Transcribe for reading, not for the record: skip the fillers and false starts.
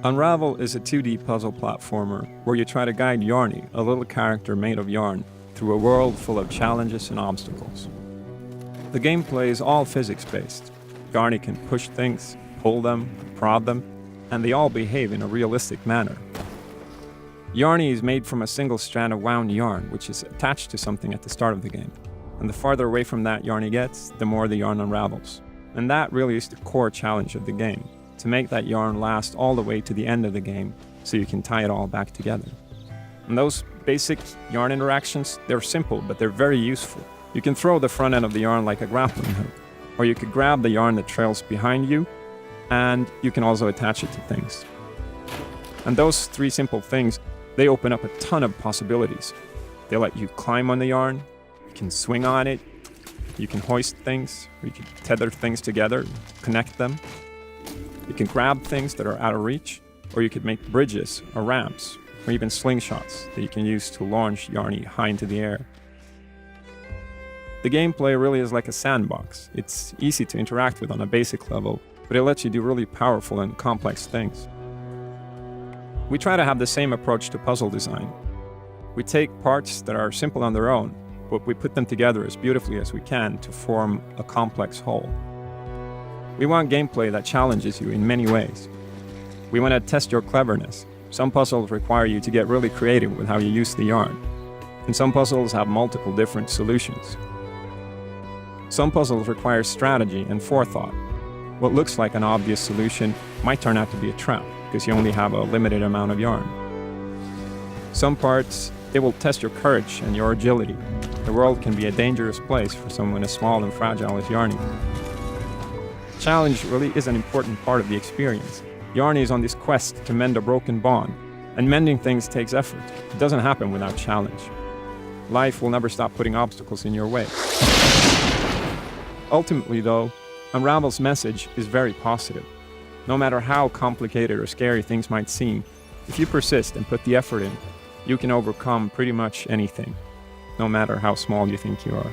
Unravel is a 2D puzzle platformer where you try to guide Yarny, a little character made of yarn, through a world full of challenges and obstacles. The gameplay is all physics-based. Yarny can push things, pull them, prod them, and they all behave in a realistic manner. Yarny is made from a single strand of wound yarn, which is attached to something at the start of the game. And the farther away from that Yarny gets, the more the yarn unravels. And that really is the core challenge of the game, to make that yarn last all the way to the end of the game, so you can tie it all back together. And those basic yarn interactions, they're simple, but they're very useful. You can throw the front end of the yarn like a grappling hook, or you could grab the yarn that trails behind you, and you can also attach it to things. And those three simple things, they open up a ton of possibilities. They let you climb on the yarn, you can swing on it, you can hoist things, or you can tether things together, connect them. You can grab things that are out of reach, or you could make bridges or ramps, or even slingshots that you can use to launch Yarny high into the air. The gameplay really is like a sandbox. It's easy to interact with on a basic level, but it lets you do really powerful and complex things. We try to have the same approach to puzzle design. We take parts that are simple on their own, but we put them together as beautifully as we can to form a complex whole. We want gameplay that challenges you in many ways. We want to test your cleverness. Some puzzles require you to get really creative with how you use the yarn, and some puzzles have multiple different solutions. Some puzzles require strategy and forethought. What looks like an obvious solution might turn out to be a trap, because you only have a limited amount of yarn. Some parts, they will test your courage and your agility. The world can be a dangerous place for someone as small and fragile as Yarny. Challenge really is an important part of the experience. Yarny is on this quest to mend a broken bond, and mending things takes effort. It doesn't happen without challenge. Life will never stop putting obstacles in your way. Ultimately, though, Unravel's message is very positive. No matter how complicated or scary things might seem, if you persist and put the effort in, you can overcome pretty much anything, no matter how small you think you are.